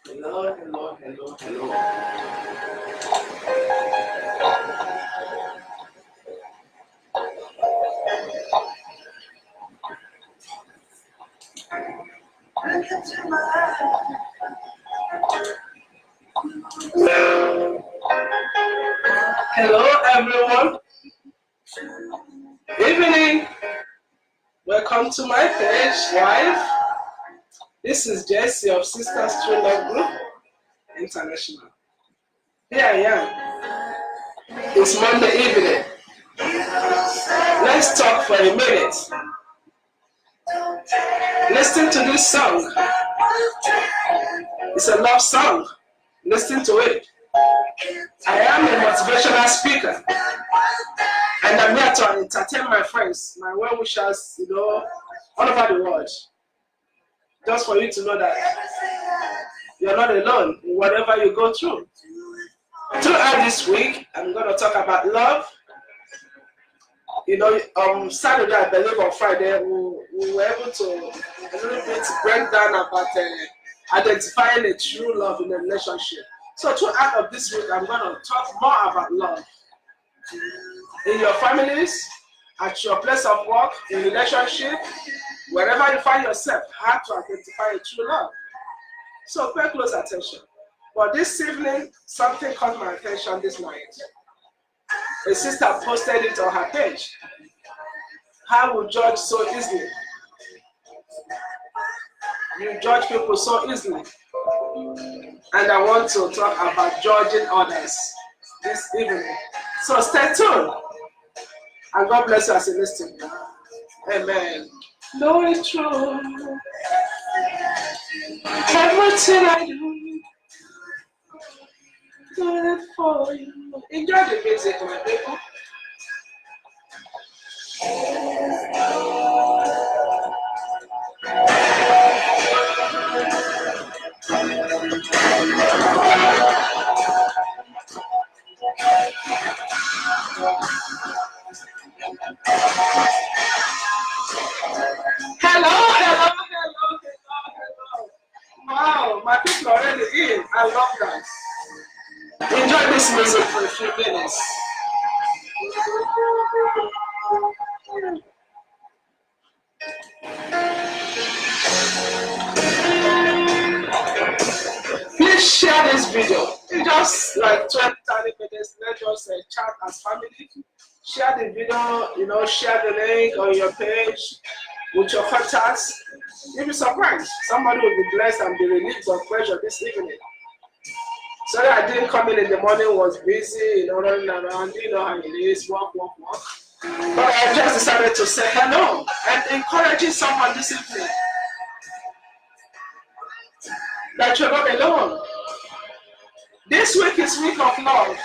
Hello, hello, hello, hello. Hello, everyone. Evening. Welcome to my page live. This is Jessie of Sisters True Love Group International. Here I am. It's Monday evening. Let's talk for a minute. Listen to this song. It's a love song. Listen to it. I am a motivational speaker, and I'm here to entertain my friends, my well-wishers, all over the world. Just for you to know that you're not alone in whatever you go through. Throughout this week, I'm going to talk about love. Saturday, I believe on Friday, we were able to a little bit break down about identifying a true love in a relationship. So throughout of this week, I'm going to talk more about love. In your families, at your place of work, in relationship, wherever you find yourself, how to identify a true love. So pay close attention. But this evening, something caught my attention this night. A sister posted it on her page. How we judge so easily. You judge people so easily. And I want to talk about judging others this evening. So stay tuned. And God bless you as you listen. Amen. Know it's true. Everything I do it for you. Enjoy the music, my people. Hello. Wow, my people are already in. I love that. Enjoy this music for a few minutes. Please share this video. In just like 20-30 minutes, let us chat as family. Share the video, share the link on your page with your contacts. You'll be surprised. Somebody will be blessed and be relieved of pressure this evening. Sorry I didn't come in the morning, was busy, running around, you know how it is, work. But I just decided to say hello and encouraging someone this evening that you're not alone. This week is week of love.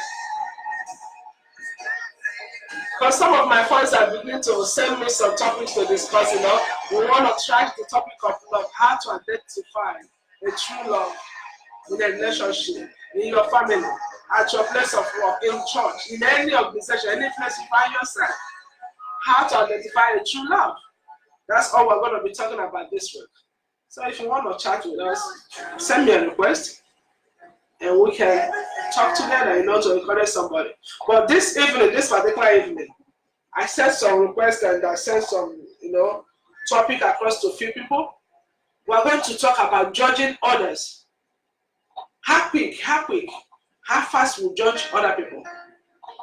Because some of my friends are beginning to send me some topics to discuss, We want to track the topic of love, how to identify a true love in a relationship, in your family, at your place of work, in church, in any organization, any place you find yourself. How to identify a true love. That's all we're going to be talking about this week. So if you want to chat with us, send me a request and we can talk together, to encourage somebody. But this evening, this particular evening, I sent some requests and I sent some, topic across to a few people. We're going to talk about judging others. How quick, how fast we judge other people.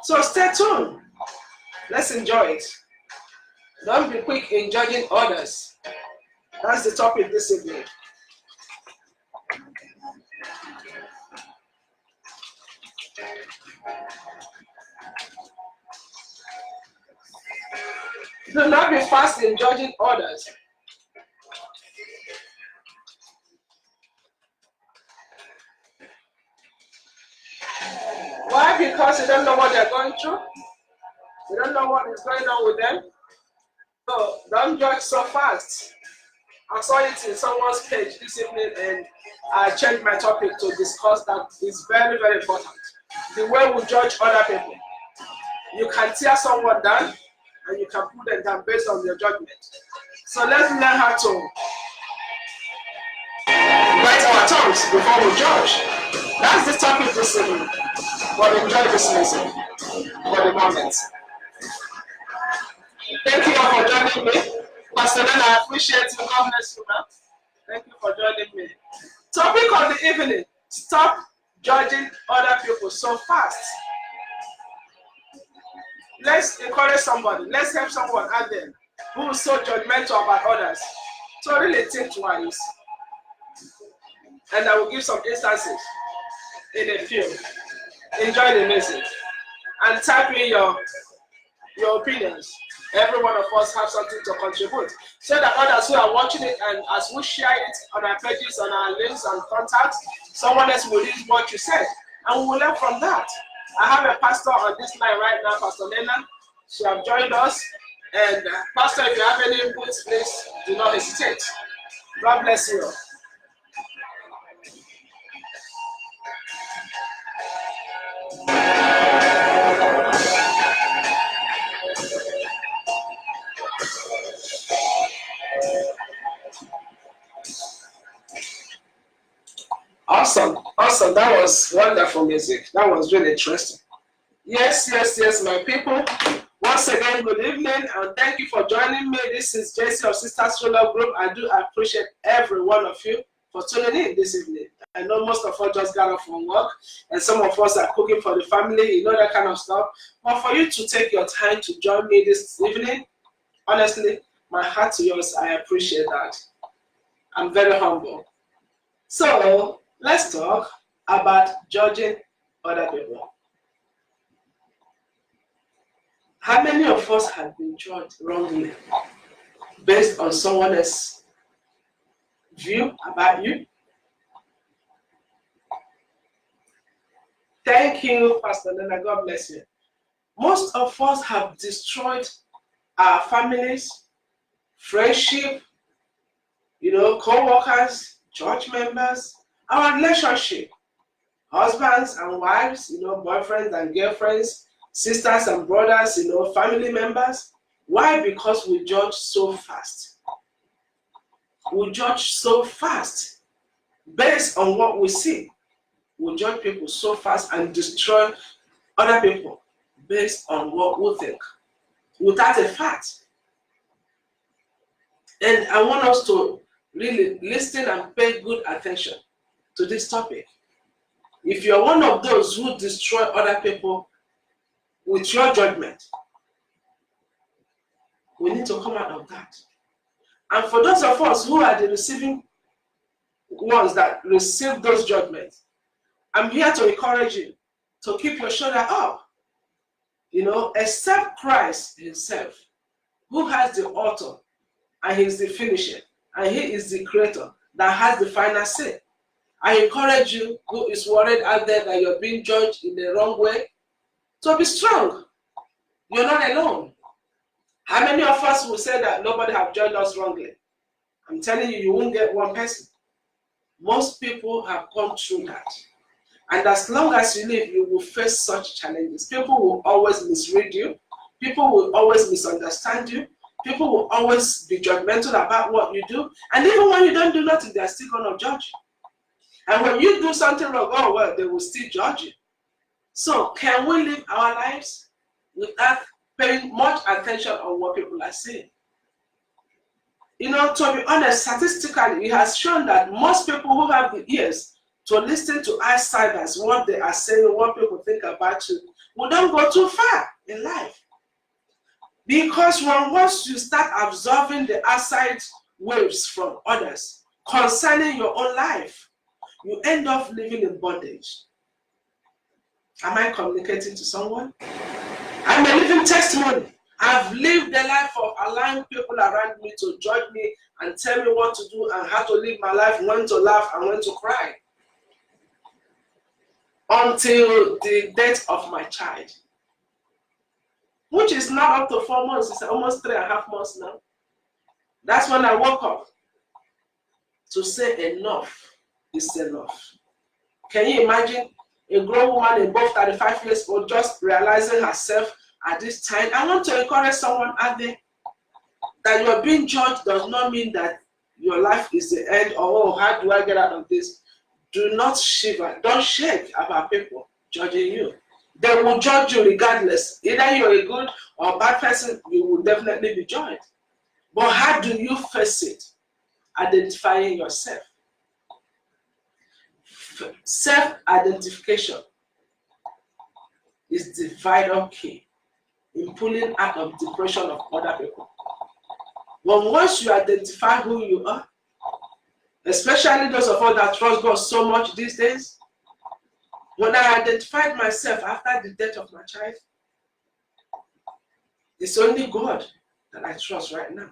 So stay tuned. Let's enjoy it. Don't be quick in judging others. That's the topic this evening. Do not be fast in judging others. Why? Because you don't know what they're going through. You don't know what is going on with them. So don't judge so fast. I saw it in someone's page this evening and I changed my topic to discuss that. It's very, very important. The way we judge other people. You can tear someone down and you can put them down based on your judgment. So let's learn how to write our our tongues before we judge. That's the topic this evening. But enjoy this music for the moment. Thank you all for joining me. Pastor Len, I appreciate you. God bless you, man. Thank you for joining me. Topic of the evening: stop judging other people so fast. Let's encourage somebody. Let's help someone out there who is so judgmental about others to really think twice. And I will give some instances in a few. Enjoy the message and type in your opinions. Every one of us have something to contribute so that others who are watching it, and as we share it on our pages, on our links and contacts, someone else will read what you said and we will learn from that. I have a pastor on this line right now, Pastor Lena. She has joined us. And Pastor, if you have any input, please do not hesitate. God bless you. Awesome, awesome. That was wonderful music. That was really interesting. Yes, my people. Once again, good evening, and thank you for joining me. This is JC of Sisters Solar Group. I do appreciate every one of you for tuning in this evening. I know most of us just got off from work, and some of us are cooking for the family, that kind of stuff. But for you to take your time to join me this evening, honestly, my heart to yours, I appreciate that. I'm very humble. So, let's talk about judging other people. How many of us have been judged wrongly based on someone else's view about you? Thank you, Pastor Nana. God bless you. Most of us have destroyed our families, friendship, co-workers, church members, our relationship, husbands and wives, boyfriends and girlfriends, sisters and brothers, family members. Why? Because we judge so fast. We judge so fast based on what we see. We judge people so fast and destroy other people based on what we think, without a fact. And I want us to really listen and pay good attention to this topic. If you're one of those who destroy other people with your judgment, we need to come out of that. And for those of us who are the receiving ones that receive those judgments, I'm here to encourage you to keep your shoulder up. Accept Christ himself, who has the author, and he's the finisher, and he is the creator that has the final say. I encourage you who is worried out there that you're being judged in the wrong way, to be strong. You're not alone. How many of us will say that nobody have judged us wrongly? I'm telling you, you won't get one person. Most people have gone through that. And as long as you live, you will face such challenges. People will always misread you. People will always misunderstand you. People will always be judgmental about what you do. And even when you don't do nothing, they're still going to judge you. And when you do something wrong, they will still judge you. So can we live our lives without paying much attention on what people are saying? To be honest, statistically, it has shown that most people who have the ears to listen to outsiders, what they are saying, what people think about you, will don't go too far in life. Because once you start absorbing the outside waves from others concerning your own life, you end up living in bondage. Am I communicating to someone? I'm a living testimony. I've lived the life of allowing people around me to judge me and tell me what to do and how to live my life, when to laugh and when to cry. Until the death of my child, which is not up to 4 months, it's almost 3.5 months now. That's when I woke up to say enough is enough. Can you imagine a grown woman above 35 years old just realizing herself at this time? I want to encourage someone out there that you're being judged does not mean that your life is the end, or how do I get out of this? Do not shiver, don't shake about people judging you. They will judge you regardless. Either you're a good or bad person, you will definitely be judged. But how do you face it? Identifying yourself. Self-identification is the vital key in pulling out of depression of other people. But once you identify who you are, especially those of us that trust God so much these days, when I identified myself after the death of my child, it's only God that I trust right now.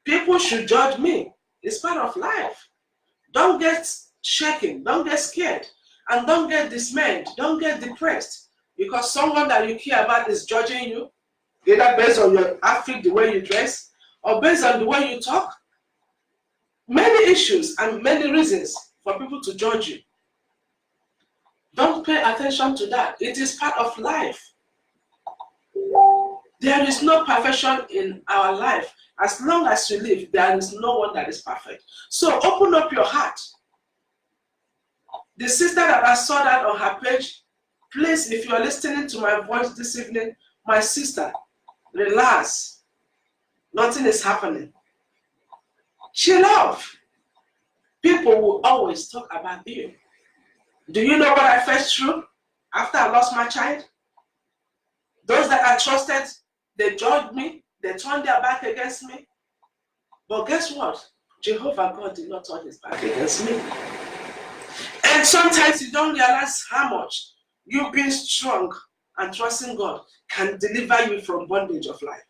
People should judge me. It's part of life. Don't get shaken, don't get scared, and don't get dismayed, don't get depressed because someone that you care about is judging you, either based on your outfit, the way you dress, or based on the way you talk. Many issues and many reasons for people to judge you. Don't pay attention to that. It is part of life. There is no perfection in our life. As long as you live, there is no one that is perfect. So open up your heart. The sister that I saw that on her page, please, if you are listening to my voice this evening, my sister, relax. Nothing is happening. Chill off. People will always talk about you. Do you know what I faced through after I lost my child? Those that I trusted, they judged me, they turned their back against me. But guess what? Jehovah God did not turn his back against me. And sometimes you don't realize how much you being strong and trusting God can deliver you from bondage of life.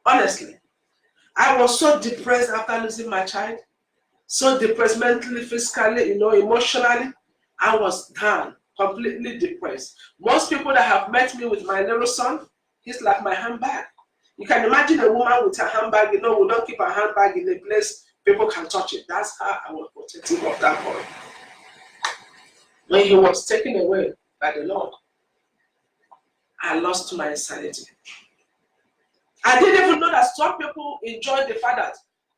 Honestly, I was so depressed after losing my child. So depressed mentally, physically, emotionally. I was down, completely depressed. Most people that have met me with my little son, he's like my handbag. You can imagine a woman with a handbag, we don't keep a handbag in a place people can touch it. That's how I was protective of that boy. When he was taken away by the Lord, I lost my sanity. I didn't even know that some people enjoyed the fact that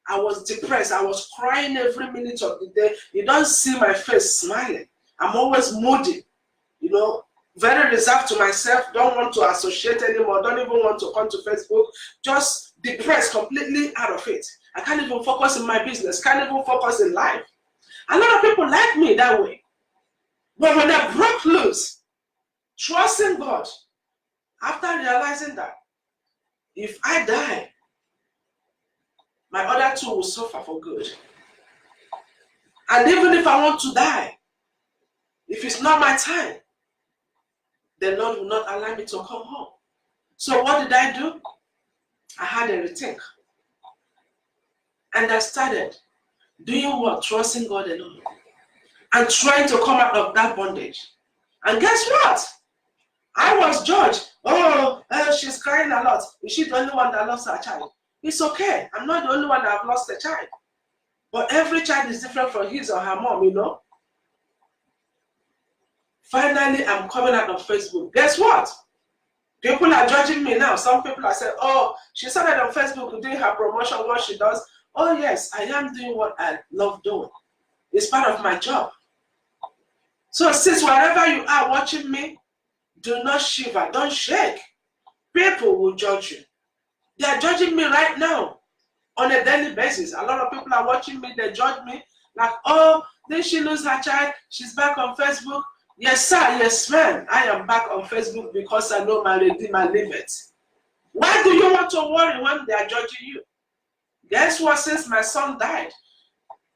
I was depressed. I was crying every minute of the day. You don't see my face smiling. I'm always moody, very reserved to myself. Don't want to associate anymore. Don't even want to come to Facebook. Just depressed, completely out of it. I can't even focus in my business. Can't even focus in life. A lot of people like me that way. But when I broke loose, trusting God, after realizing that if I die, my other two will suffer for good. And even if I want to die, if it's not my time, the Lord will not allow me to come home. So what did I do? I had a rethink. And I started doing what? Trusting God alone. And trying to come out of that bondage. And guess what? I was judged. Oh, she's crying a lot. Is she the only one that lost her child? It's okay. I'm not the only one that have lost a child. But every child is different from his or her mom, Finally, I'm coming out of Facebook. Guess what? People are judging me now. Some people are saying, oh, she started on Facebook doing her promotion, what she does. Oh, yes, I am doing what I love doing. It's part of my job. So since wherever you are watching me, do not shiver, don't shake. People will judge you. They are judging me right now on a daily basis. A lot of people are watching me, they judge me. Like, oh, did she lose her child? She's back on Facebook. Yes, sir, yes, ma'am. I am back on Facebook because I know my Redeemer liveth. Why do you want to worry when they are judging you? Guess what? Since my son died,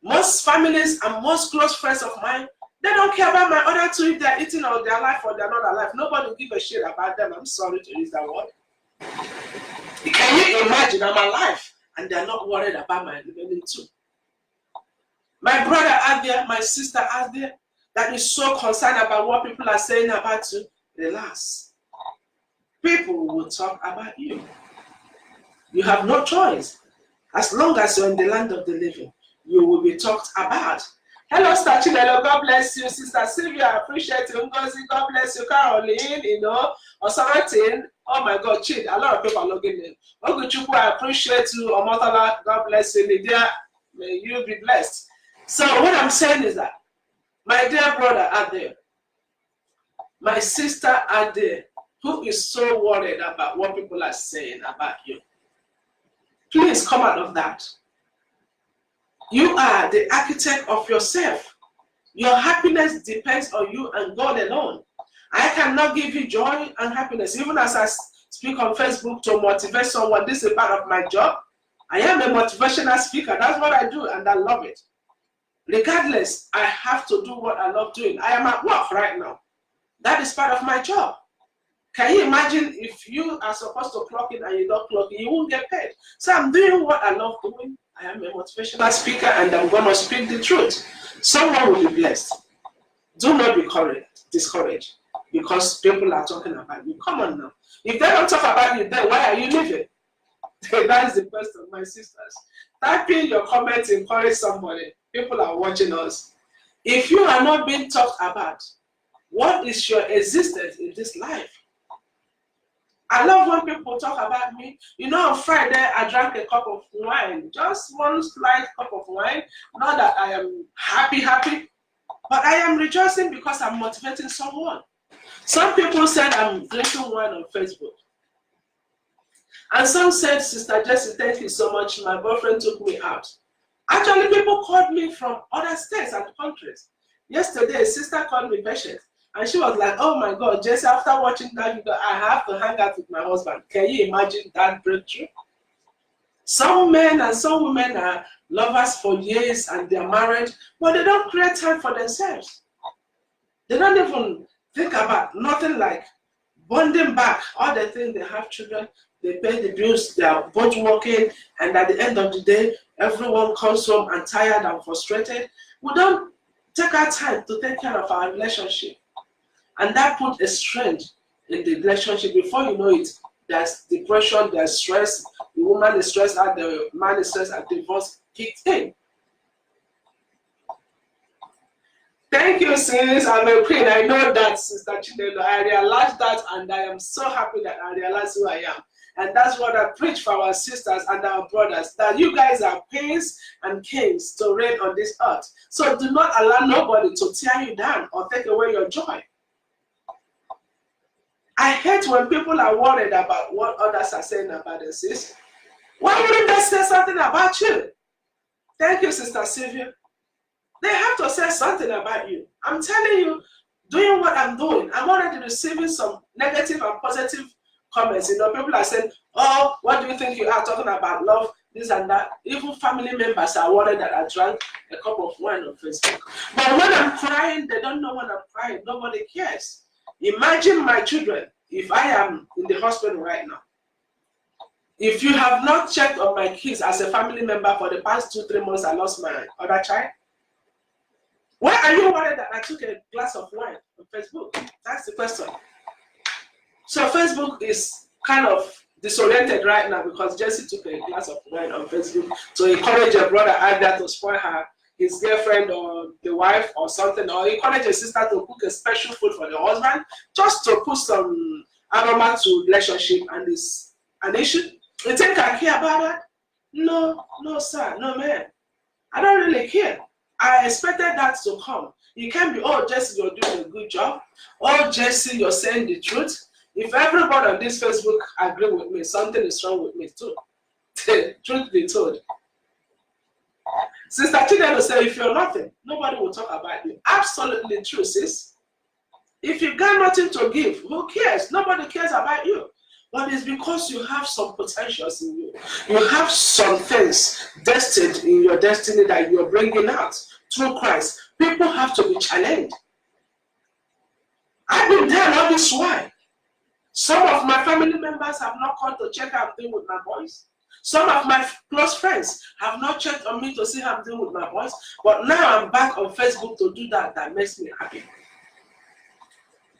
most families and most close friends of mine, they don't care about my other two if they're eating or they're alive or they're not alive. Nobody will give a shit about them. I'm sorry to use that word. Can you imagine I'm alive and they're not worried about my remaining two? My brother out there, my sister out there, that is so concerned about what people are saying about you, relax. People will talk about you. You have no choice. As long as you're in the land of the living, you will be talked about. Hello, Star Chinelo, God bless you. Sister Sylvia, I appreciate you. Ngozi, God bless you. Caroline, or something. Oh my God, Chid, a lot of people are logging in. Oguchukwu, I appreciate you. Omotala, God bless you. Lydia, May you be blessed. So what I'm saying is that, my dear brother out there, my sister out there, who is so worried about what people are saying about you, please come out of that. You are the architect of yourself. Your happiness depends on you and God alone. I cannot give you joy and happiness. Even as I speak on Facebook to motivate someone, this is part of my job. I am a motivational speaker. That's what I do, and I love it. Regardless, I have to do what I love doing. I am at work right now. That is part of my job. Can you imagine if you are supposed to clock in and you don't clock in, you won't get paid. So I'm doing what I love doing. I am a motivational speaker, and I'm going to speak the truth. Someone will be blessed. Do not be discouraged because people are talking about you. Come on now. If they don't talk about you, then why are you living? That is the question, my sisters. Type in your comments, encourage somebody. People are watching us. If you are not being talked about, what is your existence in this life? I love when people talk about me. You know, on Friday, I drank a cup of wine. Just one slight cup of wine. Not that I am happy, but I am rejoicing because I'm motivating someone. Some people said I'm drinking wine on Facebook. And some said, Sister Jessie, thank you so much. My boyfriend took me out. Actually, people called me from other states and countries. Yesterday, a sister called me patient. And she was like, oh my God, Jessie, after watching that video, I have to hang out with my husband. Can you imagine that breakthrough? Some men and some women are lovers for years and they're married, but they don't create time for themselves. They don't even think about nothing like bonding back. All the things, they have children, they pay the bills, they are both working, and at the end of the day, everyone comes home and tired and frustrated. We don't take our time to take care of our relationship. And that put a strain in the relationship. Before you know it, there's depression, there's stress. The woman is stressed out, the man is stressed out, divorce kicked in. Thank you, sis. I'm a queen. I know that, Sister Chinelo. I realized that, and I am so happy that I realized who I am. And that's what I preach for our sisters and our brothers, that you guys are queens and kings to reign on this earth. So do not allow nobody to tear you down or take away your joy. I hate when people are worried about what others are saying about us, sis. Why wouldn't they say something about you? Thank you, Sister Sylvia. They have to say something about you. I'm telling you, doing what I'm doing, I'm already receiving some negative and positive comments. You know, people are saying, oh, what do you think you are talking about love, this and that. Even family members are worried that I drank a cup of wine on Facebook. But when I'm crying, they don't know when I'm crying. Nobody cares. Imagine my children, if I am in the hospital right now. If you have not checked on my kids as a family member for the past 2-3 months, I lost my other child. Why are you worried that I took a glass of wine on Facebook? That's the question. So Facebook is kind of disoriented right now because Jessie took a glass of wine on Facebook to encourage a brother either to spoil his girlfriend or the wife or something, or encourage a sister to cook a special food for the husband just to put some aroma to relationship, and it's an issue. You think I care about that? No, sir, no, man. I don't really care. I expected that to come. You can't be, oh, Jessie, you're doing a good job. Oh, Jessie, you're saying the truth. If everybody on this Facebook agree with me, something is wrong with me too. Truth be told. Sister Chinelo said, if you're nothing, nobody will talk about you. Absolutely true, sis. If you got nothing to give, who cares? Nobody cares about you. But it's because you have some potentials in you. You have some things destined in your destiny that you're bringing out through Christ. People have to be challenged. I've been there all this while. Some of my family members have not called to check how I'm doing with my boys. Some of my close friends have not checked on me to see how I'm doing with my boys. But now I'm back on Facebook to do that. That makes me happy.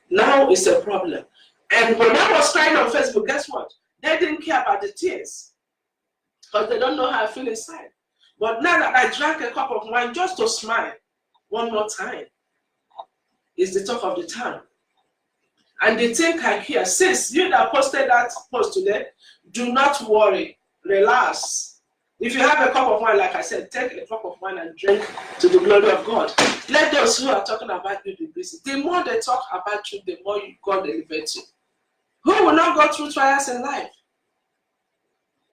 Now it's a problem. And when I was crying on Facebook, guess what? They didn't care about the tears because they don't know how I feel inside. But now that I drank a cup of wine just to smile one more time, is the talk of the town. And they think I care. Sis, you that posted that post today, do not worry. Relax. If you have a cup of wine, like I said, take a cup of wine and drink to the glory of God. Let those who are talking about you be busy. The more they talk about you, the more God elevates you. Who will not go through trials in life?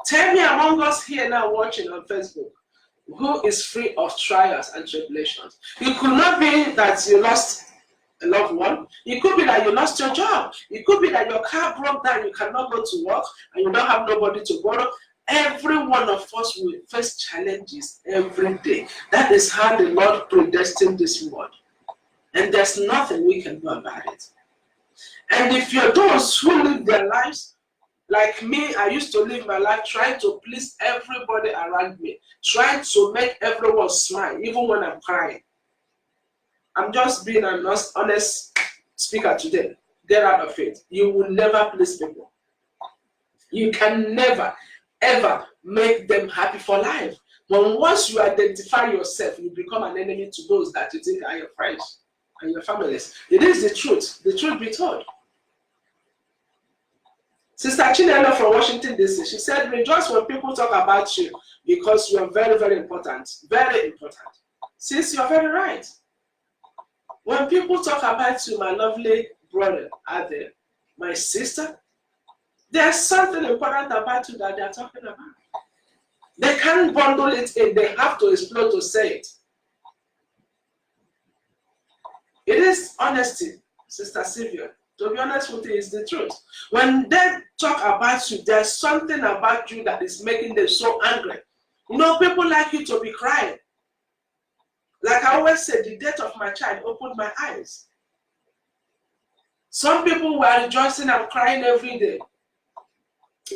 Tell me among us here now watching on Facebook, who is free of trials and tribulations? It could not be that you lost a loved one. It could be that you lost your job. It could be that your car broke down, you cannot go to work, and you don't have nobody to borrow. Every one of us will face challenges every day. That is how the Lord predestined this world. And there's nothing we can do about it. And if you're those who live their lives, like me, I used to live my life trying to please everybody around me, trying to make everyone smile, even when I'm crying. I'm just being an honest speaker today. Get out of it. You will never please people. You can never, ever make them happy for life. But once you identify yourself, you become an enemy to those that you think are your friends and your families. It is the truth be told. Sister Chinelo from Washington, D.C., she said, rejoice when people talk about you because you are very, very important. Very important. Sis, you're very right. When people talk about you, my lovely brother out there, my sister, there's something important about you that they're talking about. They can't bundle it in. They have to explode to say it. It is honesty, Sister Sylvia. To be honest with you, it's the truth. When they talk about you, there's something about you that is making them so angry. You know, people like you to be crying. Like I always say, the death of my child opened my eyes. Some people were rejoicing and crying every day.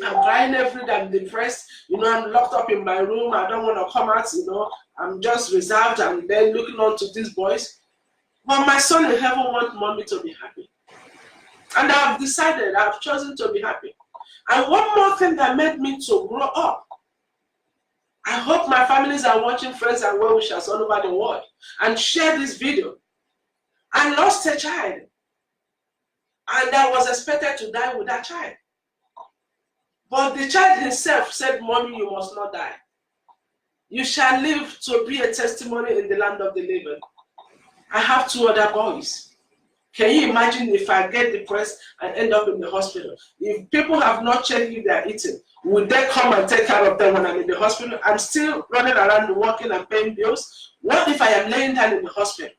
I'm crying every day. I'm depressed. You know, I'm locked up in my room. I don't want to come out. You know, I'm just reserved. I'm there looking on to these boys. But my son in heaven wants mommy to be happy. And I've decided, I've chosen to be happy. And one more thing that made me to grow up. I hope my families are watching, friends and well-wishers all over the world, and share this video. I lost a child. And I was expected to die with that child. But the child himself said, Mommy, you must not die. You shall live to be a testimony in the land of the living. I have 2 other boys. Can you imagine if I get depressed and end up in the hospital? If people have not checked if they are eating, would they come and take care of them when I'm in the hospital? I'm still running around working and paying bills. What if I am laying down in the hospital?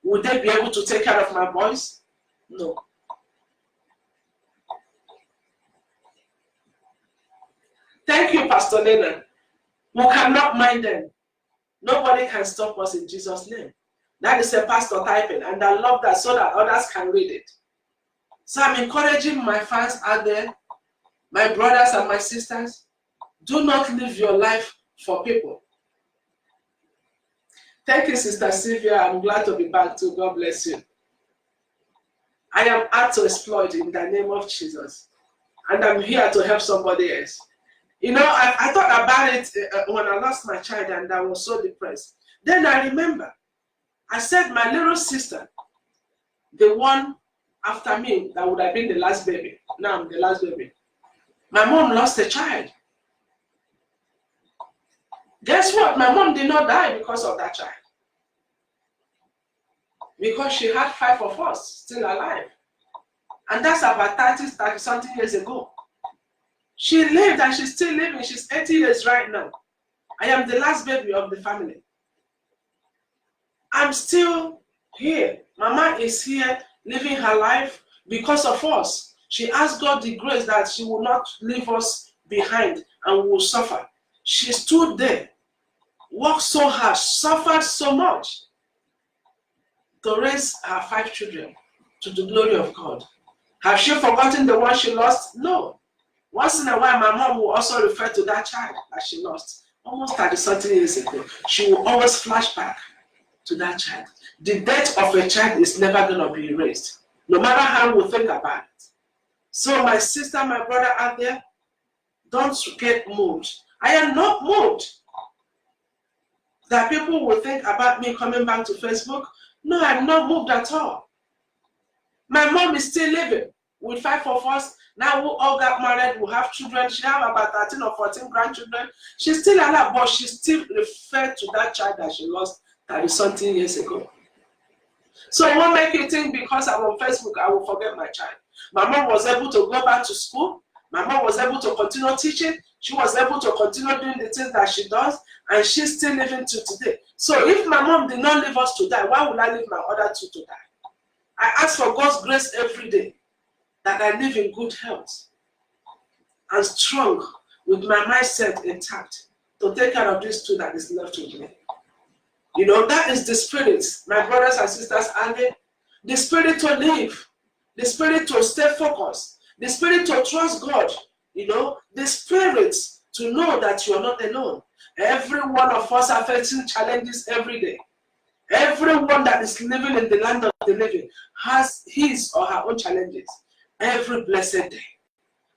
Would they be able to take care of my boys? No. Thank you, Pastor Lennon. We cannot mind them. Nobody can stop us in Jesus' name. That is a pastor typing, and I love that so that others can read it. So I'm encouraging my fans out there, my brothers and my sisters, do not live your life for people. Thank you, Sister Sylvia. I'm glad to be back too. God bless you. I am out to exploit in the name of Jesus. And I'm here to help somebody else. You know, I thought about it when I lost my child and I was so depressed. Then I remember, I said my little sister, the one after me that would have been the last baby. Now I'm the last baby. My mom lost a child. Guess what? My mom did not die because of that child. Because she had 5 of us still alive. And that's about 30 something years ago. She lived and she's still living. She's 80 years right now. I am the last baby of the family. I'm still here. Mama is here living her life because of us. She asked God the grace that she will not leave us behind and we will suffer. She stood there, worked so hard, suffered so much to raise her 5 children to the glory of God. Has she forgotten the one she lost? No. Once in a while, my mom will also refer to that child that she lost almost 30-something years ago. She will always flash back to that child. The death of a child is never going to be erased, no matter how we think about it. So my sister, my brother out there, don't get moved. I am not moved that people will think about me coming back to Facebook. No, I'm not moved at all. My mom is still living with 5 of us. Now we all got married, we have children. She have about 13 or 14 grandchildren. She's still alive, but she still referred to that child that she lost 30-something years ago. So it won't make you think because I'm on Facebook, I will forget my child. My mom was able to go back to school. My mom was able to continue teaching. She was able to continue doing the things that she does, and she's still living to today. So if my mom did not leave us to die, why would I leave my other two to die? I ask for God's grace every day that I live in good health and strong with my mindset intact to take care of these two that is left with me. You know, that is the spirit, my brothers and sisters, and the spirit to live, the spirit to stay focused, the spirit to trust God, you know, the spirit to know that you are not alone. Every one of us are facing challenges every day. Everyone that is living in the land of the living has his or her own challenges every blessed day.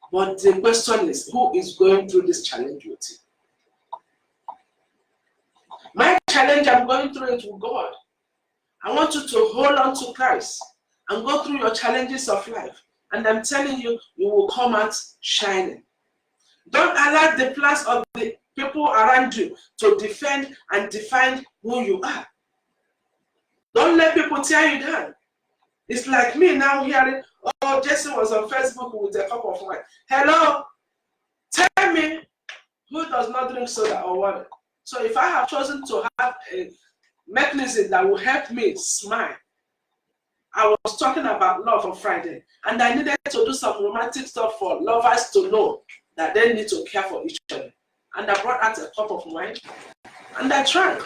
But the question is, who is going through this challenge with you? My challenge, I'm going through it with God. I want you to hold on to Christ and go through your challenges of life. And I'm telling you, you will come out shining. Don't allow the plans of the people around you to defend and define who you are. Don't let people tear you down. It's like me now hearing, oh, Jesse was on Facebook with a cup of wine. Hello? Tell me who does not drink soda or water. So if I have chosen to have a mechanism that will help me smile, I was talking about love on Friday, and I needed to do some romantic stuff for lovers to know that they need to care for each other. And I brought out a cup of wine, and I drank.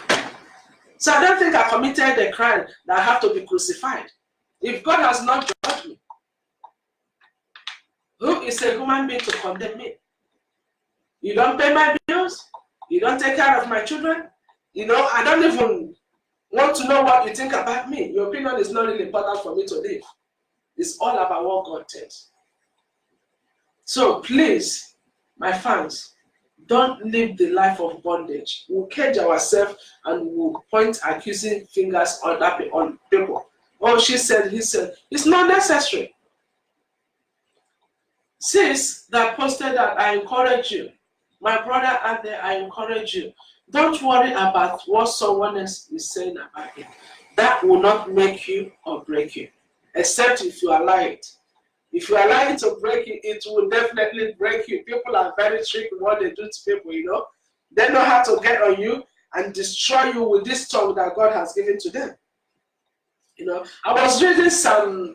So I don't think I committed a crime that I have to be crucified. If God has not judged me, who is a human being to condemn me? You don't pay my bills. You don't take care of my children. You know, I don't even want to know what you think about me. Your opinion is not really important for me to live. It's all about what God says. So please, my fans, don't live the life of bondage. We'll cage ourselves and we'll point accusing fingers on people. Oh, she said, he said. It's not necessary. Sis that posted that, I encourage you. My brother out there, I encourage you. Don't worry about what someone else is saying about you. That will not make you or break you. Except if you allow it. If you allow it to break you, it will definitely break you. People are very tricky in what they do to people, you know. They know how to get on you and destroy you with this tongue that God has given to them. You know, I was reading Psalm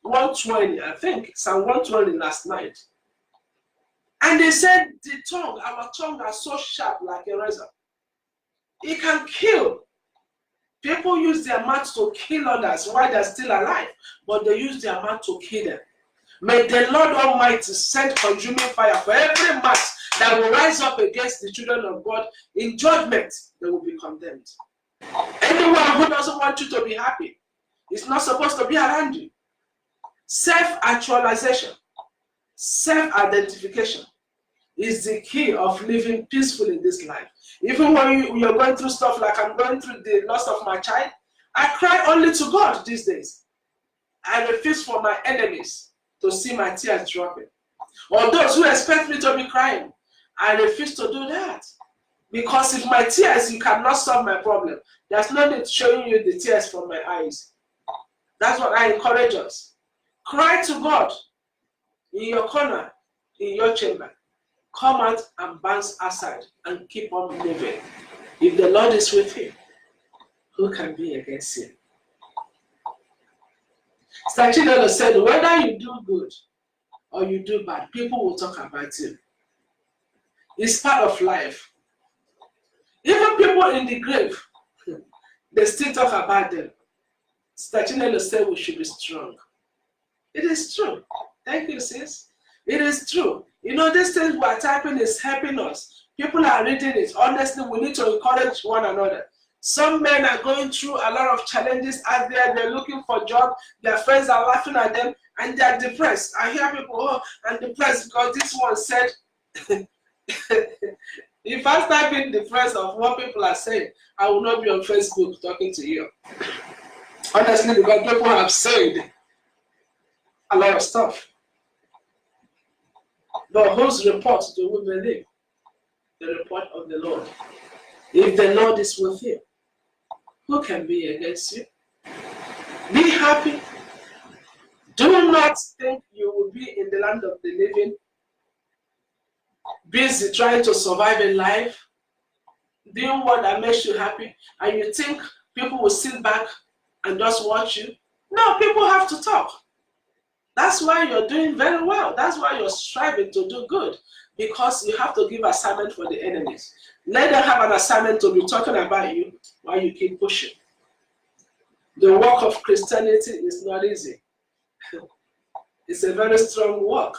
120, I think, Psalm 120 last night. And they said the tongue, our tongue are so sharp like a razor. It can kill. People use their mouth to kill others while they're still alive, but they use their mouth to kill them. May the Lord Almighty send consuming fire for every mouth that will rise up against the children of God. In judgment, they will be condemned. Anyone who doesn't want you to be happy is not supposed to be around you. Self-actualization, self-identification is the key of living peacefully in this life. Even when you're going through stuff like I'm going through the loss of my child, I cry only to God these days. I refuse for my enemies to see my tears dropping. Or those who expect me to be crying, I refuse to do that. Because if my tears, you cannot solve my problem. There's no need showing you the tears from my eyes. That's what I encourage us. Cry to God in your corner, in your chamber. Come out and bounce aside and keep on living. If the Lord is with you, who can be against you? Jecinta said, whether you do good or you do bad, people will talk about you. It's part of life. Even people in the grave, they still talk about them. Jecinta said we should be strong. It is true. Thank you, sis. It is true. You know, this thing we're typing is helping us. People are reading it. Honestly, we need to encourage one another. Some men are going through a lot of challenges out there. They're looking for jobs. Their friends are laughing at them and they're depressed. I hear people, oh, I'm depressed because this one said, if I start being depressed of what people are saying, I will not be on Facebook talking to you. Honestly, because people have said a lot of stuff. But whose report do we believe? The report of the Lord. If the Lord is with you, who can be against you? Be happy. Do not think you will be in the land of the living, busy trying to survive in life, doing what that makes you happy, and you think people will sit back and just watch you. No, people have to talk. That's why you're doing very well. That's why you're striving to do good, because you have to give assignment for the enemies. Let them have an assignment to be talking about you while you keep pushing. The work of Christianity is not easy. It's a very strong work.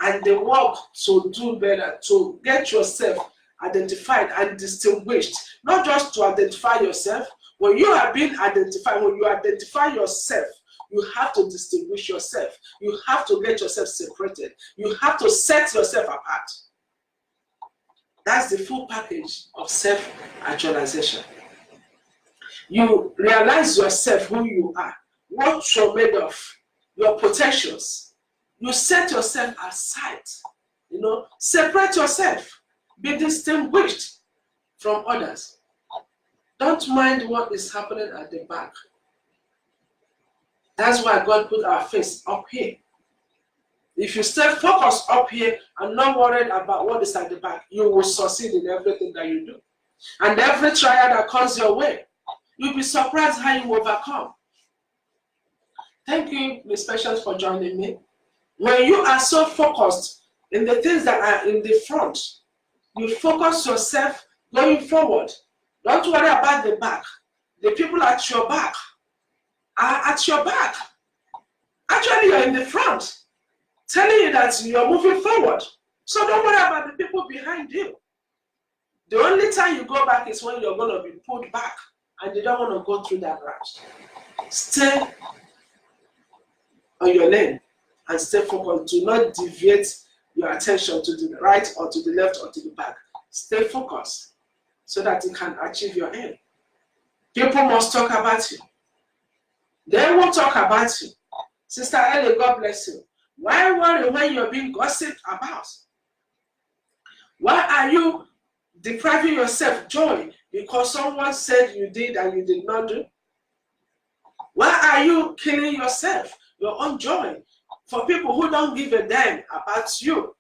And the work to do better, to get yourself identified and distinguished, not just to identify yourself. When you are being identified, when you identify yourself, you have to distinguish yourself. You have to get yourself separated. You have to set yourself apart. That's the full package of self-actualization. You realize yourself, who you are, what you're made of, your potentials. You set yourself aside. Separate yourself. Be distinguished from others. Don't mind what is happening at the back. That's why God put our face up here. If you stay focused up here and not worried about what is at the back, you will succeed in everything that you do. And every trial that comes your way, you'll be surprised how you overcome. Thank you, Ms. Patience, for joining me. When you are so focused in the things that are in the front, you focus yourself going forward. Don't worry about the back. The people at your back are at your back. Actually, you're in the front, telling you that you're moving forward. So don't worry about the people behind you. The only time you go back is when you're going to be pulled back and you don't want to go through that rush. Stay on your lane and stay focused. Do not deviate your attention to the right or to the left or to the back. Stay focused so that you can achieve your aim. People must talk about you. They will talk about you. Sister Ellie, God bless you. Why worry when you're being gossiped about? Why are you depriving yourself joy because someone said you did and you did not do? Why are you killing yourself, your own joy, for people who don't give a damn about you?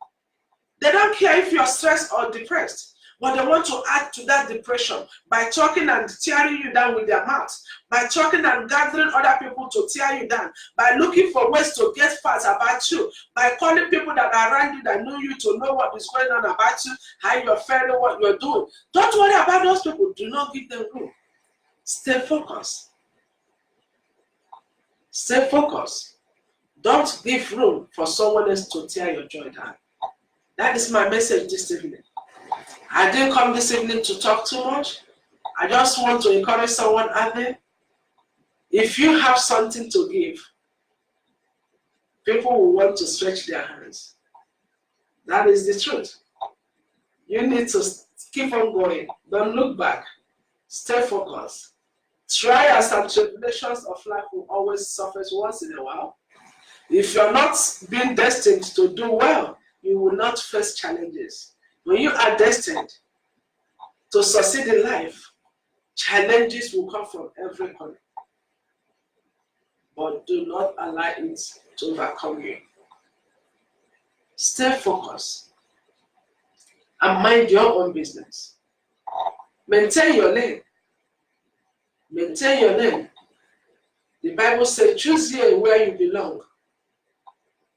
They don't care if you're stressed or depressed, but they want to add to that depression by talking and tearing you down with their mouth, by talking and gathering other people to tear you down, by looking for ways to get facts about you, by calling people that are around you that know you to know what is going on about you, how you're faring, what you're doing. Don't worry about those people. Do not give them room. Stay focused. Stay focused. Don't give room for someone else to tear your joy down. That is my message this evening. I didn't come this evening to talk too much. I just want to encourage someone out there. If you have something to give, people will want to stretch their hands. That is the truth. You need to keep on going. Don't look back. Stay focused. Trials and tribulations of life will always surface once in a while. If you're not being destined to do well, you will not face challenges. When you are destined to succeed in life, challenges will come from every corner. But do not allow it to overcome you. Stay focused and mind your own business. Maintain your lane. Maintain your lane. The Bible says, choose ye where you belong.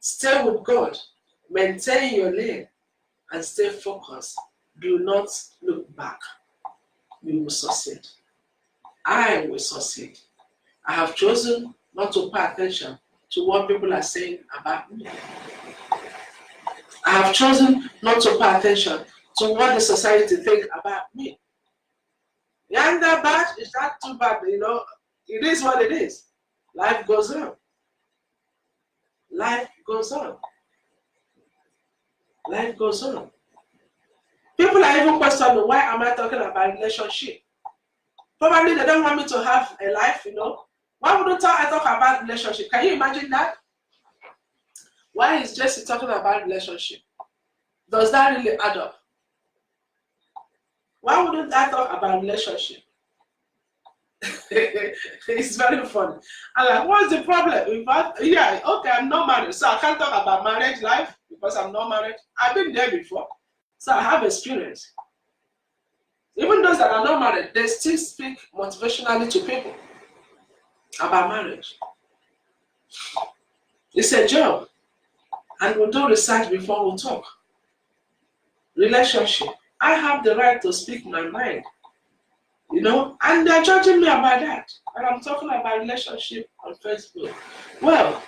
Stay with God. Maintain your lane and stay focused. Do not look back. You will succeed. I will succeed. I have chosen not to pay attention to what people are saying about me. I have chosen not to pay attention to what the society thinks about me. Isn't that bad? Is that too bad? It is what it is. Life goes on. Life goes on. Life goes on. People are even questioning, why am I talking about relationship? Probably they don't want me to have a life, Why wouldn't I talk about relationship? Can you imagine that? Why is Jesse talking about relationship? Does that really add up? Why wouldn't I talk about relationship? It's very funny. I'm like, what's the problem? In fact, yeah, okay, I'm not married, so I can't talk about marriage life because I'm not married. I've been there before, so I have experience. Even those that are not married, they still speak motivationally to people about marriage. It's a job, and we'll do research before we talk. Relationship. I have the right to speak my mind, you know, and they're judging me about that. And I'm talking about relationship on Facebook. Well,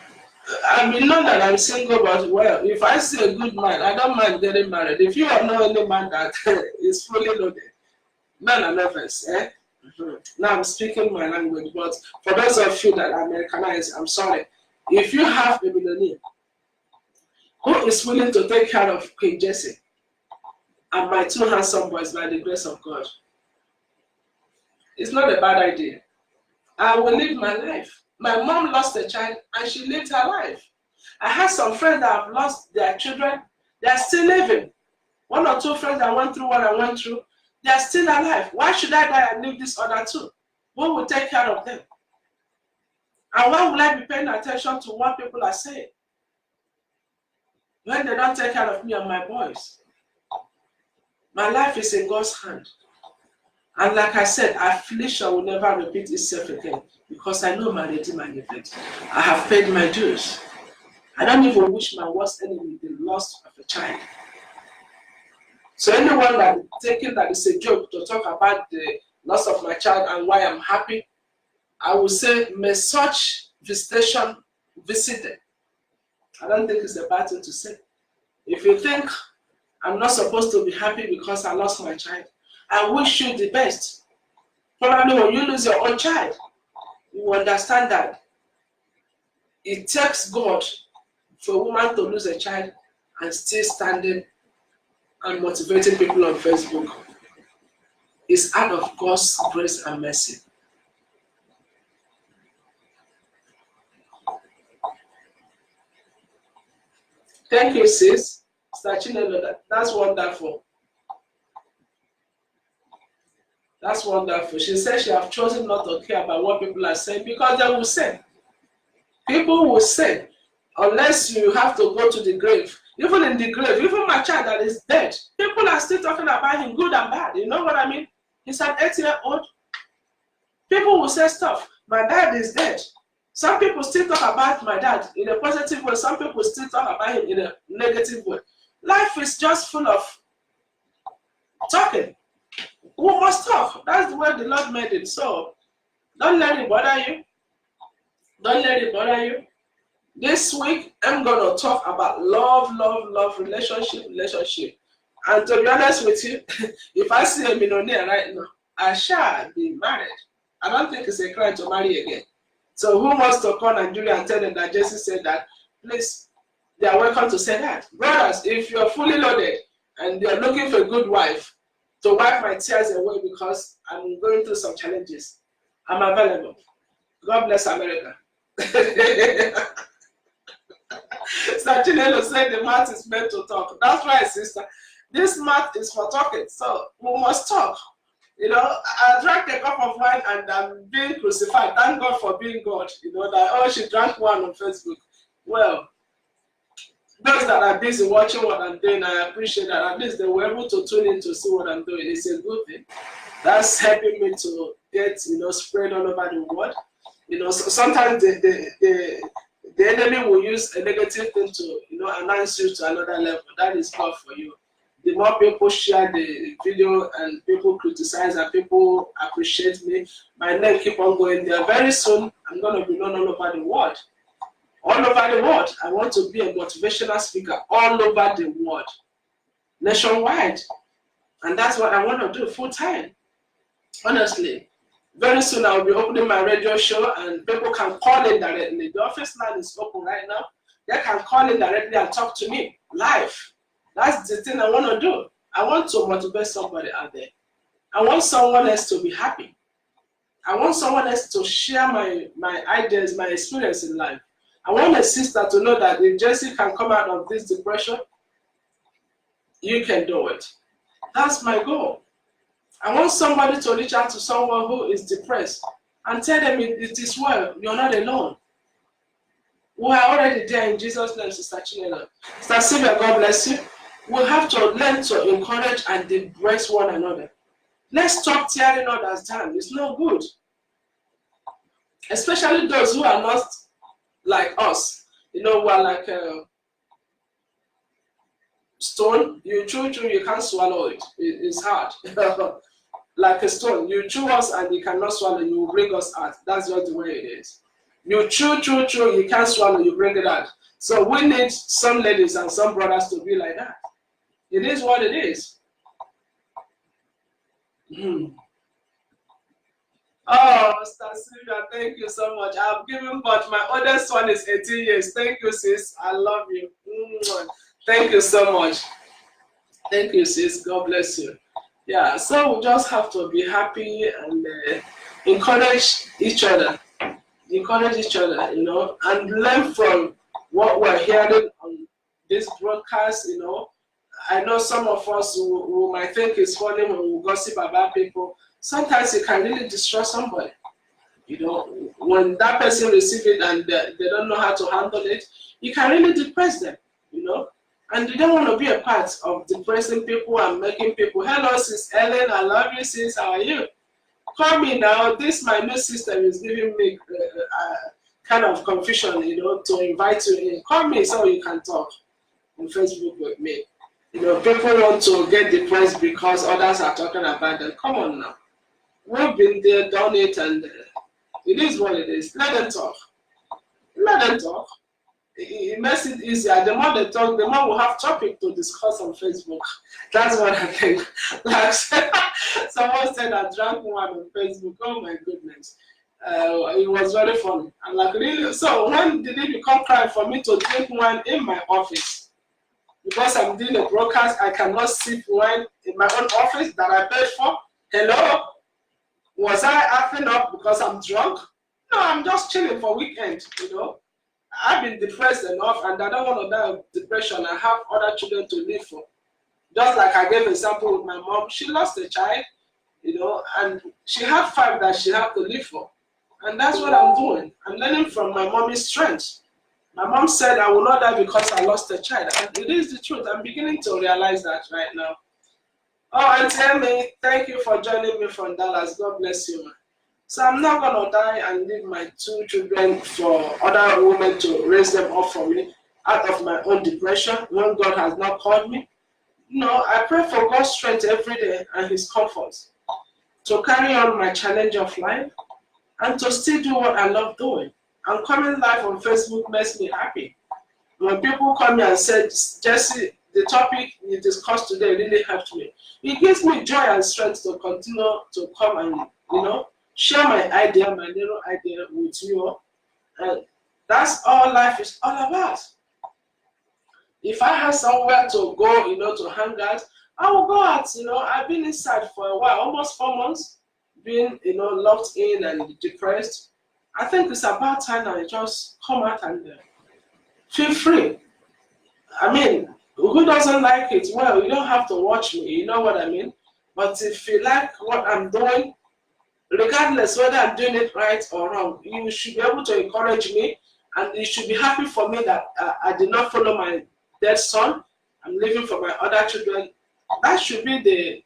I mean, not that I'm single, but well, if I see a good man, I don't mind getting married. If you are not any man that is fully loaded, none are nervous, eh? Now I'm speaking my language, but for those of you that are Americanized, I'm sorry. If you have a millionaire who is willing to take care of Queen Jessie and my two handsome boys by the grace of God, it's not a bad idea. I will live my life. My mom lost a child and she lived her life. I had some friends that have lost their children. They are still living. One or two friends that went through what I went through, they are still alive. Why should I die and leave this other two? Who will take care of them? And why will I be paying attention to what people are saying when they don't take care of me and my boys? My life is in God's hand. And like I said, affliction will never repeat itself again because I know my Redeemer liveth. I have paid my dues. I don't even wish my worst enemy the loss of a child. So anyone that is taking that is a joke to talk about the loss of my child and why I'm happy, I will say, may such visitation visit them. I don't think it's a bad thing to say. If you think I'm not supposed to be happy because I lost my child, I wish you the best. Probably when you lose your own child, you will understand that it takes God for a woman to lose a child and still standing and motivating people on Facebook. It's out of God's grace and mercy. Thank you, sis. That's wonderful. That's wonderful. She said she have chosen not to care about what people are saying because they will say. People will say, unless you have to go to the grave. Even in the grave, even my child that is dead, people are still talking about him, good and bad. You know what I mean? He's an 8-year-old. People will say stuff. My dad is dead. Some people still talk about my dad in a positive way. Some people still talk about him in a negative way. Life is just full of talking. We must talk. That's the way the Lord made it. So don't let it bother you. Don't let it bother you. This week, I'm going to talk about love, relationship. And to be honest with you, if I see a millionaire right now, I shall be married. I don't think it's a crime to marry again. So who wants to call Nigeria and tell them that Jesse said that? Please, they are welcome to say that. Brothers, if you're fully loaded and you're looking for a good wife to wipe my tears away because I'm going through some challenges, I'm available. God bless America. Sachinelo said the mouth is meant to talk. That's right, sister. This mouth is for talking, so we must talk. You know, I drank a cup of wine and I'm being crucified. Thank God for being God. You know, that, oh, she drank one on Facebook. Well, those that are busy watching what I'm doing, I appreciate that. At least they were able to tune in to see what I'm doing. It's a good thing. That's helping me to get, you know, spread all over the world. You know, so sometimes the enemy will use a negative thing to, you know, announce you to another level. That is God for you. The more people share the video and people criticize and people appreciate me, my name keep on going there. Very soon, I'm going to be known all over the world. All over the world. I want to be a motivational speaker all over the world. Nationwide. And that's what I want to do full time. Honestly. Very soon I will be opening my radio show and people can call in directly. The office line is open right now. They can call in directly and talk to me live. That's the thing I want to do. I want to motivate somebody out there. I want someone else to be happy. I want someone else to share my ideas, my experience in life. I want a sister to know that if Jessie can come out of this depression, you can do it. That's my goal. I want somebody to reach out to someone who is depressed and tell them it is well, you're not alone. We are already there in Jesus' name, Sister Chinelo. Sister Sylvia, God bless you. We have to learn to encourage and embrace one another. Let's stop tearing others down. It's not good. Especially those who are not like us. You know, we're like a stone. You chew, you can't swallow it. It's hard. Like a stone. You chew us and you cannot swallow, you will bring us out. That's just the way it is. You chew, you can't swallow, you bring it out. So we need some ladies and some brothers to be like that. It is what it is. Oh, Sister Sylvia, thank you so much. I've given birth. My oldest one is 18 years. Thank you, sis. I love you. Thank you so much. Thank you, sis. God bless you. Yeah, so we just have to be happy and encourage each other. Encourage each other, you know, and learn from what we're hearing on this broadcast, you know. I know some of us who might think it's funny when we gossip about people. Sometimes it can really destroy somebody. You know, when that person receives it and they don't know how to handle it, it can really depress them, you know. And you don't want to be a part of depressing people and making people, hello, sis Ellen, I love you, sis, how are you? Call me now. This my new system is giving me kind of confusion, you know, to invite you in. Call me so you can talk on Facebook with me. You know, people want to get depressed because others are talking about them. Come on now. We've been there, done it, and it is what it is. Let them talk. Let them talk. It makes it easier. The more they talk, the more we'll have topic to discuss on Facebook. That's what I think. Like someone said I drank one on Facebook. Oh my goodness. It was very funny. I'm like, really? So when did it become crime for me to drink wine in my office? Because I'm doing a broadcast, I cannot sip wine in my own office that I paid for. Hello? Was I acting up because I'm drunk? No, I'm just chilling for weekend, you know. I've been depressed enough and I don't want to die of depression. I have other children to live for. Just like I gave an example with my mom, she lost a child, you know, and she had 5 that she had to live for. And that's what I'm doing. I'm learning from my mommy's strength. My mom said I will not die because I lost a child. And it is the truth. I'm beginning to realize that right now. Oh, and tell me, thank you for joining me from Dallas. God bless you, man. So I'm not going to die and leave my 2 children for other women to raise them up for me out of my own depression when God has not called me. No, I pray for God's strength every day and his comfort to carry on my challenge of life and to still do what I love doing. And coming live on Facebook makes me happy. When people come here and say, Jessie, the topic you discussed today really helped me. It gives me joy and strength to continue to come and, you know, share my idea, my little idea with you. And that's all life is all about. If I have somewhere to go, you know, to hang out, I will go out, you know. I've been inside for a while, almost 4 months, being, you know, locked in and depressed. I think it's about time I just come out and feel free. I mean, who doesn't like it? Well, you don't have to watch me, you know what I mean? But if you like what I'm doing, regardless whether I'm doing it right or wrong, you should be able to encourage me and you should be happy for me that I did not follow my dead son. I'm living for my other children. That should be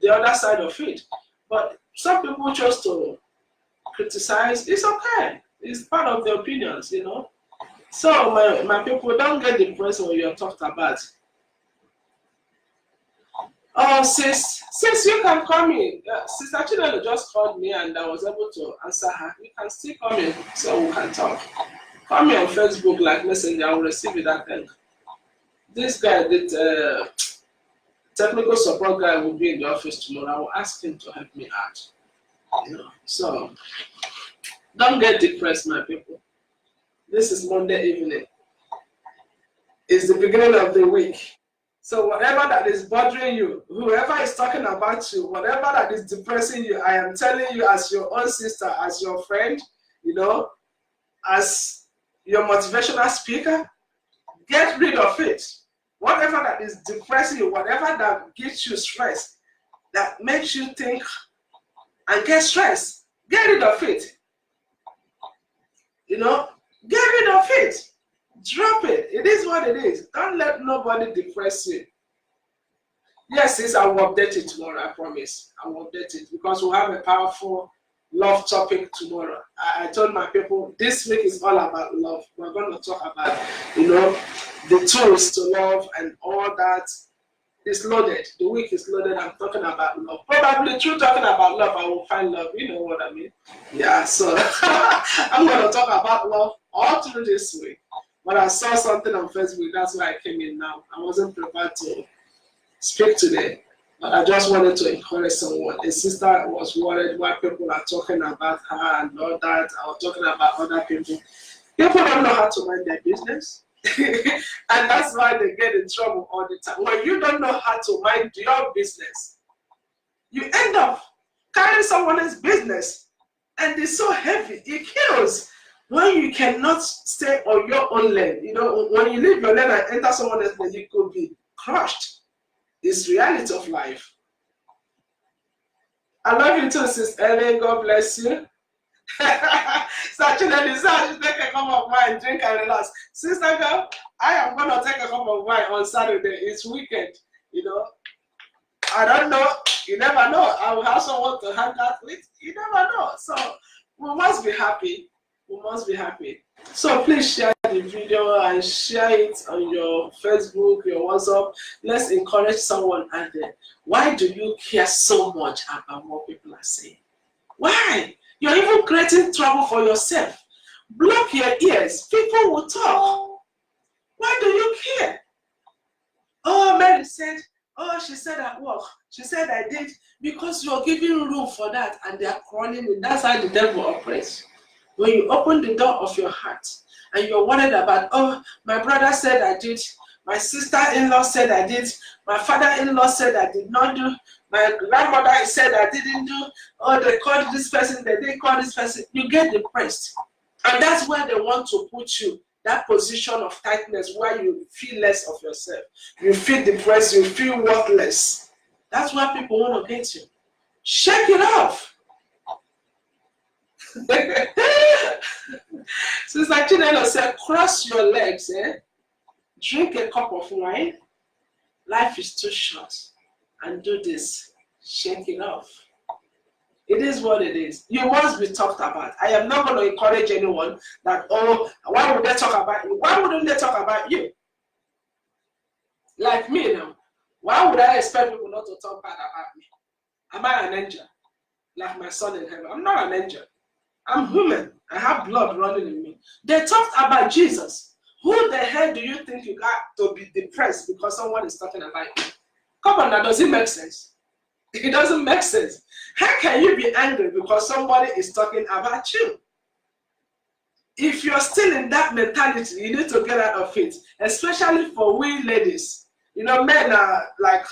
the other side of it. But some people chose to criticize. It's okay. It's part of their opinions, you know. So my people, don't get depressed when you're talked about. Oh, sis, you can call me. Sister Chinelo just called me and I was able to answer her. You can still call me so we can talk. Call me on Facebook like Messenger. I will receive it, I think. This guy, the technical support guy, will be in the office tomorrow. I will ask him to help me out. You know, so don't get depressed, my people. This is Monday evening. It's the beginning of the week. So whatever that is bothering you, whoever is talking about you, whatever that is depressing you, I am telling you as your own sister, as your friend, you know, as your motivational speaker, get rid of it. Whatever that is depressing you, whatever that gives you stress, that makes you think and get stressed, get rid of it. You know, get rid of it. Drop it. It is what it is. Don't let nobody depress you. Yes, sis, I will update it tomorrow, I promise. I will update it because we'll have a powerful love topic tomorrow. I told my people this week is all about love. We're going to talk about, the tools to love and all that is loaded. The week is loaded. I'm talking about love. Probably through talking about love, I will find love. You know what I mean? Yeah, so I'm going to talk about love all through this week. But I saw something on Facebook. That's why I came in now. I wasn't prepared to speak today. But I just wanted to encourage someone. A sister was worried why people are talking about her and all that. I was talking about other people. People don't know how to mind their business. And that's why they get in trouble all the time. When you don't know how to mind your business, you end up carrying someone else's business. And it's so heavy. It kills when you cannot stay on your own lane. When you leave your lane and enter someone else's lane, you could be crushed. It's reality of life. I love you too, Sister Ellen. God bless you. Such an desire, take a cup of wine, drink and relax. Sister girl, I am going to take a cup of wine on Saturday. It's weekend, I don't know. You never know. I will have someone to hang out with. You never know. So we must be happy. We must be happy. So please share the video and share it on your Facebook, your WhatsApp. Let's encourage someone out there. Why do you care so much about what people are saying? Why? You're even creating trouble for yourself. Block your ears. People will talk. Why do you care? Oh, Mary said, she said at work. She said I did. Because you're giving room for that and they are crawling in. That's how the devil operates. When you open the door of your heart and you're worried about, my brother said I did, my sister-in-law said I did, my father-in-law said I did not do, my grandmother said I didn't do, they called this person, they didn't call this person, you get depressed. And that's where they want to put you, that position of tightness where you feel less of yourself. You feel depressed, you feel worthless. That's where people want to get you. Shake it off. Sister Chinelo said, cross your legs, drink a cup of wine. Life is too short. And do this. Shake it off. It is what it is. You must be talked about. I am not going to encourage anyone that, why would they talk about you? Why wouldn't they talk about you? Like me now. Why would I expect people not to talk bad about me? Am I an angel? Like my son in heaven. I'm not an angel. I'm human. I have blood running in me. They talked about Jesus. Who the hell do you think you got to be depressed because someone is talking about you? Come on now, does it make sense? It doesn't make sense. How can you be angry because somebody is talking about you? If you're still in that mentality, you need to get out of it. Especially for we ladies. Men are like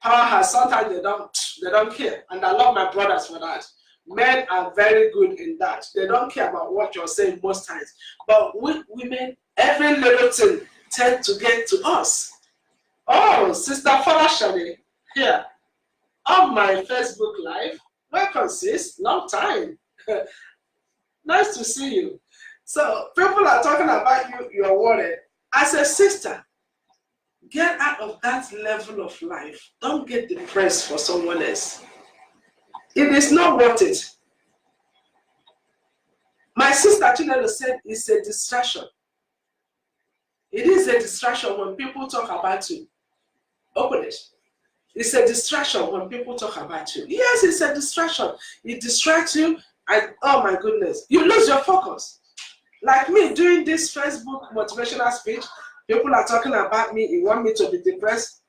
powerhouse. Sometimes they don't care. And I love my brothers for that. Men are very good in that. They don't care about what you're saying most times. But with women, every little thing tends to get to us. Oh, Sister Farashani, here on my Facebook Live. Welcome, sis. Long time. Nice to see you. So, people are talking about you, you're worried. As a sister, get out of that level of life. Don't get depressed for someone else. It is not worth it. My sister Chinelo said it's a distraction. It is a distraction when people talk about you. Open it. It's a distraction when people talk about you. Yes, it's a distraction. It distracts you and oh my goodness, you lose your focus. Like me doing this Facebook motivational speech, people are talking about me, you want me to be depressed.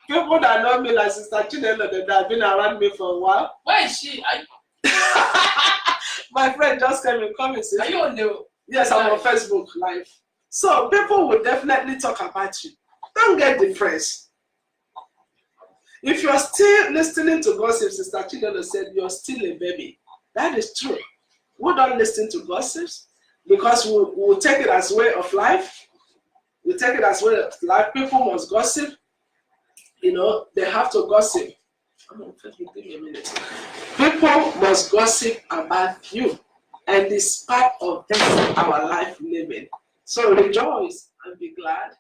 People that know me like Sister Chinelo, that have been around me for a while. Where is she? My friend just came in comments. Are you on the? Yes, I'm on Facebook Live. So people will definitely talk about you. Don't get depressed. If you're still listening to gossip, Sister Chinelo said you're still a baby. That is true. We don't listen to gossips. because we'll take it as way of life. We take it as way of life. People must gossip. You know, they have to gossip. Give me a minute. People must gossip about you, and it's part of this our life living. So rejoice and be glad.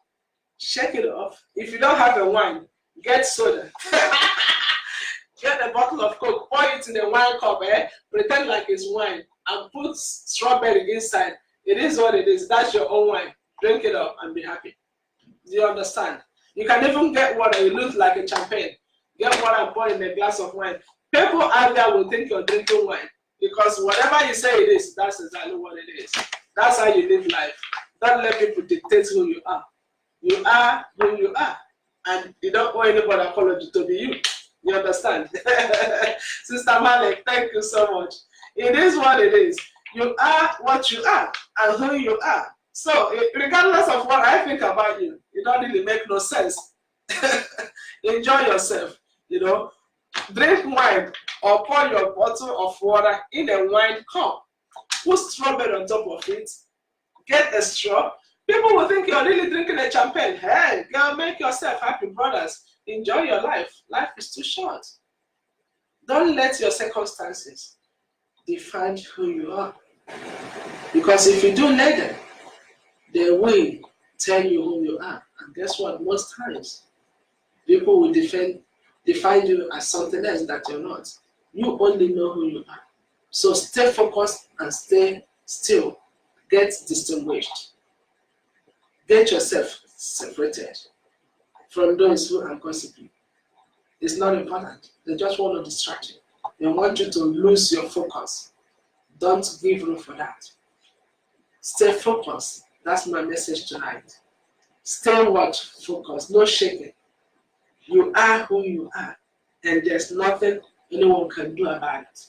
Shake it off. If you don't have a wine, get soda. Get a bottle of Coke, pour it in a wine cup, pretend like it's wine, and put strawberry inside. It is what it is. That's your own wine. Drink it up and be happy. Do you understand? You can even get water. It looks like a champagne. Get water and pour in a glass of wine. People out there will think you're drinking wine because whatever you say it is, that's exactly what it is. That's how you live life. Don't let people dictate who you are. You are who you are. And you don't owe anybody apology to be you. You understand? Sister Malik, thank you so much. It is what it is. You are what you are and who you are. So, regardless of what I think about you, it don't really make no sense. Enjoy yourself, you know. Drink wine or pour your bottle of water in a wine cup. Put strawberry on top of it. Get a straw. People will think you're really drinking a champagne. Hey, girl, make yourself happy, brothers. Enjoy your life. Life is too short. Don't let your circumstances define who you are. Because if you do let them, they will tell you who you are. And guess what? Most times, people will define you as something else that you're not. You only know who you are. So stay focused and stay still. Get distinguished. Get yourself separated from those who are gossiping. It's not important. They just want to distract you. They want you to lose your focus. Don't give room for that. Stay focused. That's my message tonight. Stay what? Focused. No shaking. You are who you are. And there's nothing anyone can do about it.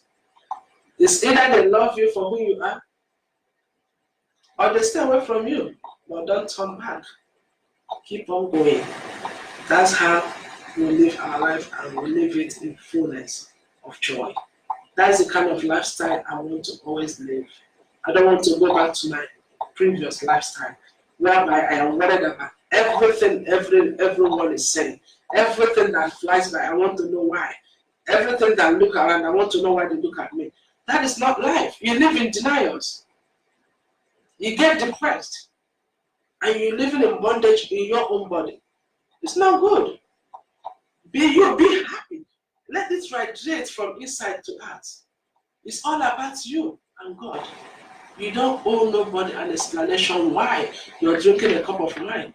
It's either they love you for who you are, or they stay away from you. But don't turn back. Keep on going. That's how we live our life, and we live it in fullness of joy. That's the kind of lifestyle I want to always live. I don't want to go back to my previous lifestyle, whereby I am worried about everything everyone is saying. Everything that flies by, I want to know why. Everything that look around, I want to know why they look at me. That is not life. You live in denials. You get depressed. And you're living in bondage in your own body. It's not good. Be you, be happy. Let it radiate from inside to out. It's all about you and God. You don't owe nobody an explanation why you're drinking a cup of wine.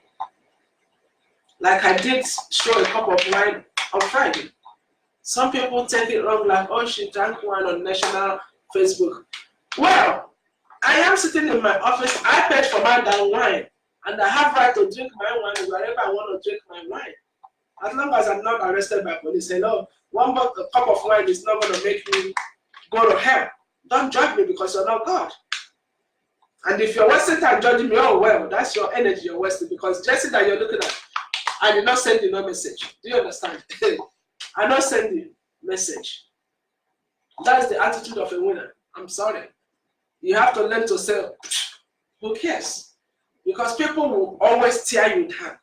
Like I did show a cup of wine on Friday. Some people take it wrong, like, oh, she drank wine on national Facebook. Well, I am sitting in my office. I paid for my damn wine. And I have right to drink my wine wherever I want to drink my wine. As long as I'm not arrested by police. Hello, a cup of wine is not going to make me go to hell. Don't judge me because you're not God. And if you're wasting time judging me, oh well, that's your energy you're wasting, because Jesse that you're looking at, I did not send you no message. Do you understand? I not send you message. That's the attitude of a winner. I'm sorry. You have to learn to say, who cares? Because people will always tear you down.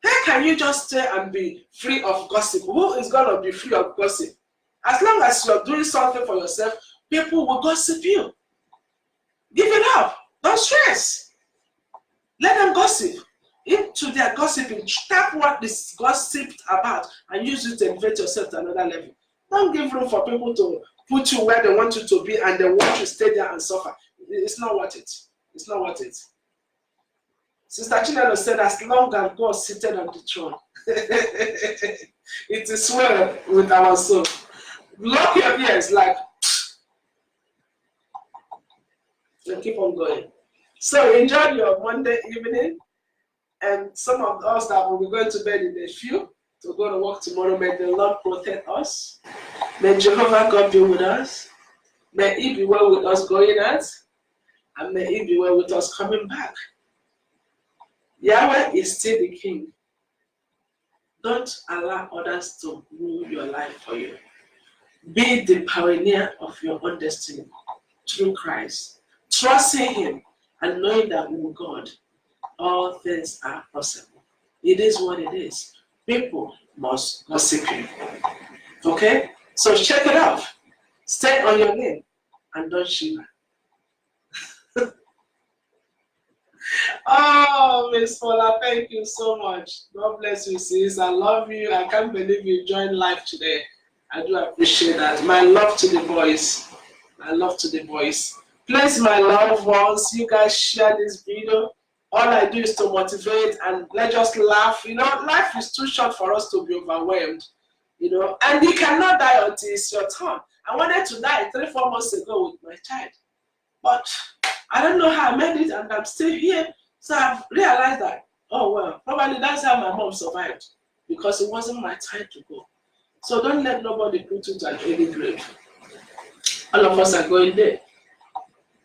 How can you just stay and be free of gossip? Who is going to be free of gossip? As long as you're doing something for yourself, people will gossip you. Give it up. Don't stress. Let them gossip. Into their gossiping, tap what is gossiped about and use it to elevate yourself to another level. Don't give room for people to put you where they want you to be and they want you to stay there and suffer. It's not worth it. It's not worth it. Sister Chinelo said, as long as God is seated on the throne, it is well with our soul. Lock your ears, like, and keep on going. So enjoy your Monday evening. And some of us that will be going to bed in a few to go to work tomorrow, may the Lord protect us. May Jehovah God be with us. May He be well with us going out. And may He be well with us coming back. Yahweh is still the King. Don't allow others to rule your life for you. Be the pioneer of your own destiny through Christ. Trust in Him. and knowing that with God, all things are possible. It is what it is. People must gossip you. Okay? So check it out. Stay on your lane and don't shiver. Oh, Miss Paula, thank you so much. God bless you, sis. I love you. I can't believe you joined live today. I do appreciate that. My love to the boys. My love to the boys. Please, my loved ones, you guys share this video. All I do is to motivate and let's just laugh. You know, life is too short for us to be overwhelmed. You know, and you cannot die until it's your turn. I wanted to die 3-4 months ago with my child, but I don't know how I made it, and I'm still here. So I've realized that, oh well, probably that's how my mom survived, because it wasn't my time to go. So don't let nobody put you to an early grave. All of us are going there.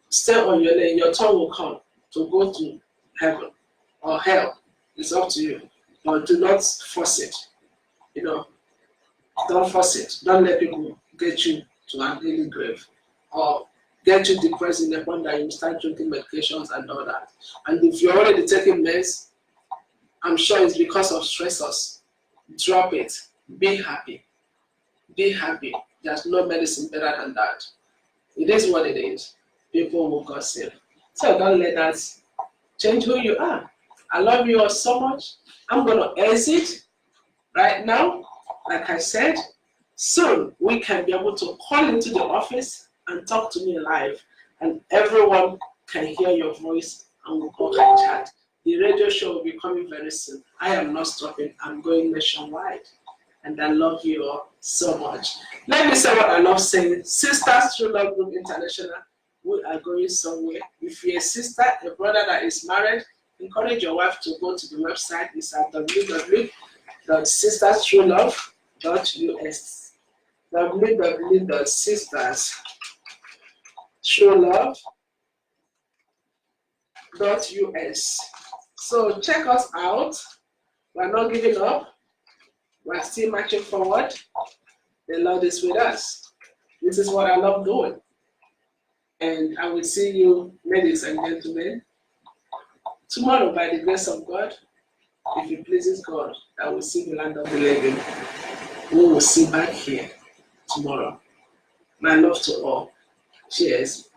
Stay on your lane. Your turn will come to go to heaven or hell. It's up to you. But do not force it. You know, don't force it. Don't let people get you to an early grave or get you depressed in the point that you start drinking medications and all that. And if you're already taking meds, I'm sure it's because of stressors. Drop it. Be happy. Be happy. There's no medicine better than that. It is what it is. People will gossip. So don't let that change who you are. I love you all so much. I'm going to exit right now. Like I said, soon we can be able to call into the office and talk to me live. And everyone can hear your voice and we'll go and chat. The radio show will be coming very soon. I am not stopping. I'm going nationwide. And I love you all so much. Let me say what I love saying. Sisters True Love Group International, we are going somewhere. If you're a sister, a brother that is married, encourage your wife to go to the website. It's at www.sisterstruelove.us. www.sisterstruelove.us. So check us out. We're not giving up. We're still marching forward. The Lord is with us. This is what I love doing. And I will see you, ladies and gentlemen, tomorrow by the grace of God. If it pleases God, I will see the land of the living. We will see back here tomorrow. My love to all. Cheers.